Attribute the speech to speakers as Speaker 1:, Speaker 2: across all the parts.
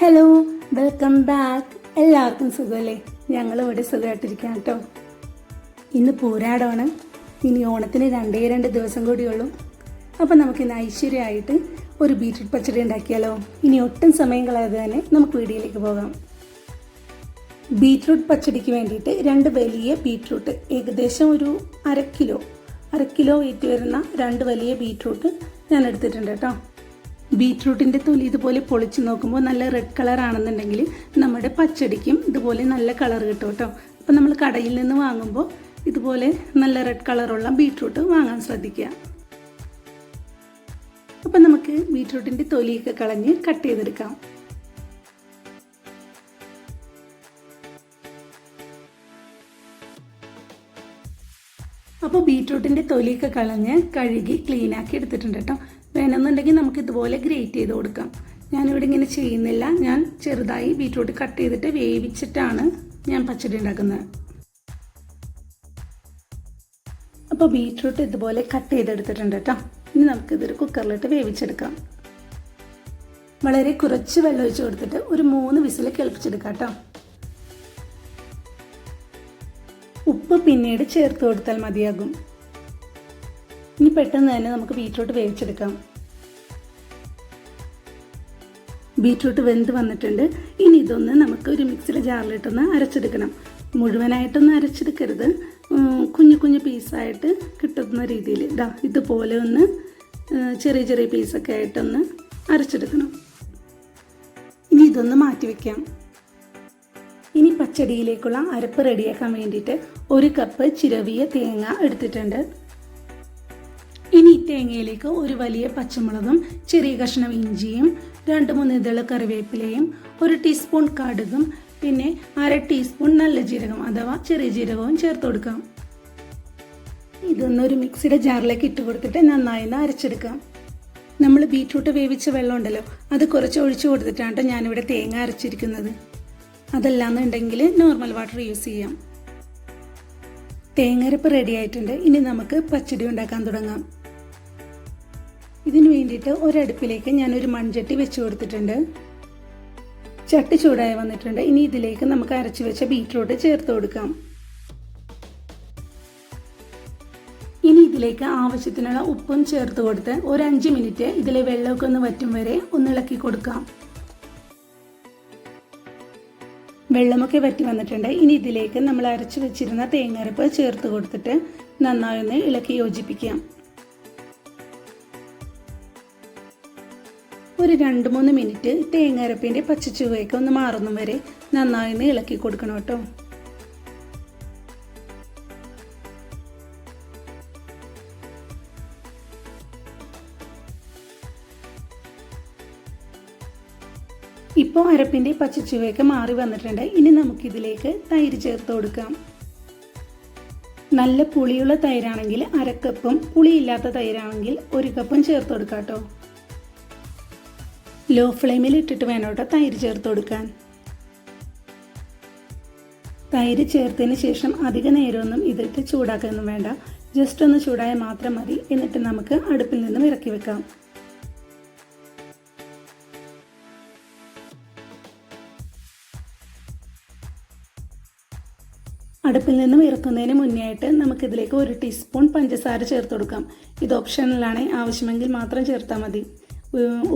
Speaker 1: Hello, welcome back. എല്ലാവർക്കും സുഖമല്ലേ? ഞങ്ങളിവിടെ സുഖമായിട്ടിരിക്കാം കേട്ടോ. ഇന്ന് പോരാടമാണ്. ഇനി ഓണത്തിന് 2 ദിവസം കൂടിയുള്ളൂ. അപ്പം നമുക്കിന്ന് ഐശ്വര്യമായിട്ട് ഒരു ബീറ്റ്റൂട്ട് പച്ചടി ഉണ്ടാക്കിയാലോ? ഇനി ഒട്ടും സമയം കളയാതെ തന്നെ നമുക്ക് വീഡിയോയിലേക്ക് പോകാം. ബീറ്റ്റൂട്ട് പച്ചടിക്ക് വേണ്ടിയിട്ട് 2 വലിയ ബീറ്റ്റൂട്ട്, ഏകദേശം ഒരു അര കിലോ വെയിറ്റ് വരുന്ന 2 വലിയ ബീറ്റ്റൂട്ട് ഞാൻ എടുത്തിട്ടുണ്ട് കേട്ടോ. ബീറ്റ്റൂട്ടിൻ്റെ തൊലി ഇതുപോലെ പൊളിച്ച് നോക്കുമ്പോൾ നല്ല റെഡ് കളർ ആണെന്നുണ്ടെങ്കിൽ നമ്മുടെ പച്ചടിക്കും ഇതുപോലെ നല്ല കളർ കിട്ടും കേട്ടോ. അപ്പം നമ്മൾ കടയിൽ നിന്ന് വാങ്ങുമ്പോൾ ഇതുപോലെ നല്ല റെഡ് കളറുള്ള ബീറ്റ്റൂട്ട് വാങ്ങാൻ ശ്രദ്ധിക്കുക. അപ്പം നമുക്ക് ബീറ്റ്റൂട്ടിൻ്റെ തൊലിയൊക്കെ കളഞ്ഞ് കട്ട് ചെയ്തെടുക്കാം. അപ്പോൾ ബീറ്റ്റൂട്ടിൻ്റെ തൊലിയൊക്കെ കളഞ്ഞ് കഴുകി ക്ലീനാക്കി എടുത്തിട്ടുണ്ട് കേട്ടോ. വേണമെന്നുണ്ടെങ്കിൽ നമുക്ക് ഇതുപോലെ ഗ്രേറ്റ് ചെയ്ത് കൊടുക്കാം. ഞാനിവിടെ ഇങ്ങനെ ചെയ്യുന്നില്ല. ഞാൻ ചെറുതായി ബീറ്റ്റൂട്ട് കട്ട് ചെയ്തിട്ട് വേവിച്ചിട്ടാണ് ഞാൻ പച്ചടി ഉണ്ടാക്കുന്നത്. അപ്പോൾ ബീറ്റ്റൂട്ട് ഇതുപോലെ കട്ട് ചെയ്തെടുത്തിട്ടുണ്ട് കേട്ടോ. ഇനി നമുക്കിതൊരു കുക്കറിലിട്ട് വേവിച്ചെടുക്കാം. വളരെ കുറച്ച് വെള്ളം ഒഴിച്ച് കൊടുത്തിട്ട് ഒരു 3 വിസിൽ കേൾപ്പിച്ചെടുക്കാം കേട്ടോ. ഉപ്പ് പിന്നീട് ചേർത്ത് കൊടുത്താൽ മതിയാകും. ഇനി പെട്ടെന്ന് തന്നെ നമുക്ക് ബീറ്റ്റൂട്ട് വേവിച്ചെടുക്കാം. ബീറ്റ്റൂട്ട് വെന്ത് വന്നിട്ടുണ്ട്. ഇനി ഇതൊന്ന് നമുക്ക് ഒരു മിക്സിയുടെ ജാറിലിട്ടൊന്ന് അരച്ചെടുക്കണം. മുഴുവനായിട്ടൊന്ന് അരച്ചെടുക്കരുത്, കുഞ്ഞു കുഞ്ഞു പീസായിട്ട് കിട്ടുന്ന രീതിയിൽ ഇതുപോലെ ഒന്ന് ചെറിയ ചെറിയ പീസൊക്കെ ആയിട്ടൊന്ന് അരച്ചെടുക്കണം. ഇനി ഇതൊന്ന് മാറ്റി വയ്ക്കാം. ഇനി പച്ചടിയിലേക്കുള്ള അരപ്പ് റെഡിയാക്കാൻ വേണ്ടിയിട്ട് 1 കപ്പ് ചിരവിയ തേങ്ങ എടുത്തിട്ടുണ്ട്. ഇനി ഈ തേങ്ങയിലേക്ക് ഒരു വലിയ പച്ചമുളകും ചെറിയ കഷ്ണം ഇഞ്ചിയും 2-3 ഇതള് കറിവേപ്പിലയും 1 ടീസ്പൂൺ കടുകും പിന്നെ 1/2 ടീസ്പൂൺ നല്ല ജീരകം അഥവാ ചെറിയ ജീരകവും ചേർത്ത് കൊടുക്കാം. ഇതൊന്നൊരു മിക്സിയുടെ ജാറിലേക്ക് ഇട്ട് കൊടുത്തിട്ട് നന്നായി അരച്ചെടുക്കാം. നമ്മൾ ബീറ്റ്റൂട്ട് വേവിച്ച വെള്ളം ഉണ്ടല്ലോ, അത് കുറച്ച് ഒഴിച്ചു കൊടുത്തിട്ടാണ് ഞാനിവിടെ തേങ്ങ അരച്ചിരിക്കുന്നത്. അതല്ലാന്നുണ്ടെങ്കിൽ നോർമൽ വാട്ടർ യൂസ് ചെയ്യാം. തേങ്ങരപ്പ് റെഡി ആയിട്ടുണ്ട്. ഇനി നമുക്ക് പച്ചടി ഉണ്ടാക്കാൻ തുടങ്ങാം. ഇതിനു വേണ്ടിയിട്ട് ഒരടുപ്പിലേക്ക് ഞാനൊരു മൺചട്ടി വെച്ച് കൊടുത്തിട്ടുണ്ട്. ചട്ടി ചൂടായി വന്നിട്ടുണ്ട്. ഇനി ഇതിലേക്ക് നമുക്ക് അരച്ചു വെച്ച ബീറ്റ്റൂട്ട് ചേർത്ത് കൊടുക്കാം. ഇനി ഇതിലേക്ക് ആവശ്യത്തിനുള്ള ഉപ്പും ചേർത്ത് കൊടുത്ത് ഒരു 5 മിനിറ്റ് ഇതിലെ വെള്ളമൊക്കെ ഒന്ന് വറ്റും വരെ ഒന്ന് ഇളക്കി കൊടുക്കാം. വെള്ളമൊക്കെ വറ്റി വന്നിട്ടുണ്ട്. ഇനി ഇതിലേക്ക് നമ്മൾ അരച്ചു വെച്ചിരുന്ന തേങ്ങരപ്പ് ചേർത്ത് കൊടുത്തിട്ട് നന്നായി ഒന്ന് ഇളക്കി യോജിപ്പിക്കാം. ഒരു 2-3 മിനിറ്റ് തേങ്ങരപ്പിൻ്റെ പച്ചച്ചുവയൊക്കെ ഒന്ന് മാറുന്ന വരെ നന്നായി ഒന്ന് ഇളക്കി കൊടുക്കണം കേട്ടോ. ഇപ്പോൾ അരപ്പിൻ്റെ പച്ചച്ചുവയൊക്കെ മാറി വന്നിട്ടുണ്ട്. ഇനി നമുക്കിതിലേക്ക് തൈര് ചേർത്ത് കൊടുക്കാം. നല്ല പുളിയുള്ള തൈരാണെങ്കിൽ 1/2 കപ്പും പുളിയില്ലാത്ത തൈരാണെങ്കിൽ 1 കപ്പും ചേർത്ത് കൊടുക്കാം കേട്ടോ. ലോ ഫ്ലെയിമിൽ ഇട്ടിട്ട് വേണം കേട്ടോ തൈര് ചേർത്ത് കൊടുക്കാൻ. തൈര് ചേർത്തതിന് ശേഷം അധിക നേരമൊന്നും ഇതിട്ട് ചൂടാക്കാനൊന്നും വേണ്ട. ജസ്റ്റ് ഒന്ന് ചൂടായാൽ മാത്രം മതി. എന്നിട്ട് നമുക്ക് അടുപ്പിൽ നിന്നും ഇറക്കി വെക്കാം. അടുപ്പിൽ നിന്നും ഇറക്കുന്നതിന് മുന്നേ ആയിട്ട് നമുക്കിതിലേക്ക് 1 ടീസ്പൂൺ പഞ്ചസാര ചേർത്ത് കൊടുക്കാം. ഇത് ഓപ്ഷണലാണ്, ആവശ്യമെങ്കിൽ മാത്രം ചേർത്താൽ മതി.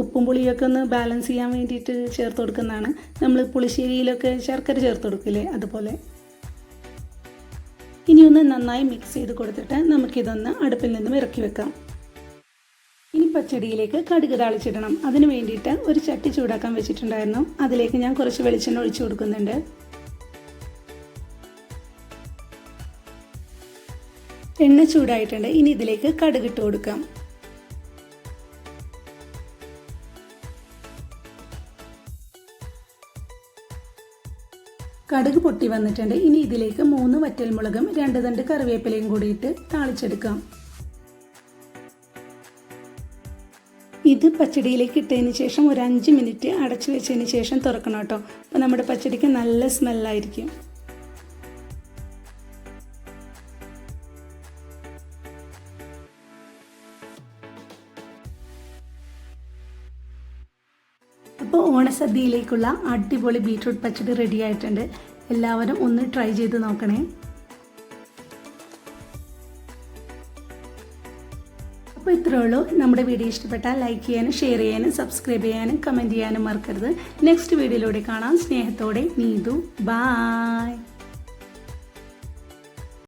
Speaker 1: ഉപ്പും പുളിയൊക്കെ ഒന്ന് ബാലൻസ് ചെയ്യാൻ വേണ്ടിയിട്ട് ചേർത്ത് കൊടുക്കുന്നതാണ്. നമ്മൾ പുളിശ്ശേരിയിലൊക്കെ ശർക്കര ചേർത്ത് കൊടുക്കില്ലേ, അതുപോലെ. ഇനി ഒന്ന് നന്നായി മിക്സ് ചെയ്ത് കൊടുത്തിട്ട് നമുക്കിതൊന്ന് അടുപ്പിൽ നിന്നും ഇറക്കി വെക്കാം. ഇനി പച്ചടിയിലേക്ക് കടുക് താളിച്ചിടണം. അതിന് വേണ്ടിയിട്ട് ഒരു ചട്ടി ചൂടാക്കാൻ വെച്ചിട്ടുണ്ടായിരുന്നു. അതിലേക്ക് ഞാൻ കുറച്ച് വെളിച്ചെണ്ണ ഒഴിച്ചു കൊടുക്കുന്നുണ്ട്. എണ്ണ ചൂടായിട്ടുണ്ട്. ഇനി ഇതിലേക്ക് കടുക് ഇട്ട് കൊടുക്കാം. കടുക് പൊട്ടി വന്നിട്ടുണ്ട്. ഇനി ഇതിലേക്ക് 3 വറ്റൽമുളകും 2 തണ്ട് കറിവേപ്പിലയും കൂടിയിട്ട് താളിച്ചെടുക്കാം. ഇത് പച്ചടിയിലേക്ക് ഇട്ടതിന് ശേഷം ഒരു 5 മിനിറ്റ് അടച്ചു വെച്ചതിന് ശേഷം തുറക്കണം കേട്ടോ. അപ്പോൾ നമ്മുടെ പച്ചടിക്ക് നല്ല സ്മെല്ലായിരിക്കും. അപ്പോൾ ഓണസദ്യയിലേക്കുള്ള അടിപൊളി ബീറ്റ്റൂട്ട് പച്ചടി റെഡി ആയിട്ടുണ്ട്. എല്ലാവരും ഒന്ന് ട്രൈ ചെയ്ത് നോക്കണേ. അപ്പോൾ ഇത്രയേ ഉള്ളൂ. നമ്മുടെ വീഡിയോ ഇഷ്ടപ്പെട്ടാൽ ലൈക്ക് ചെയ്യാനും ഷെയർ ചെയ്യാനും സബ്സ്ക്രൈബ് ചെയ്യാനും കമൻറ്റ് ചെയ്യാനും മറക്കരുത്. നെക്സ്റ്റ് വീഡിയോയിലൂടെ കാണാം. സ്നേഹത്തോടെ നീതു. ബായ്.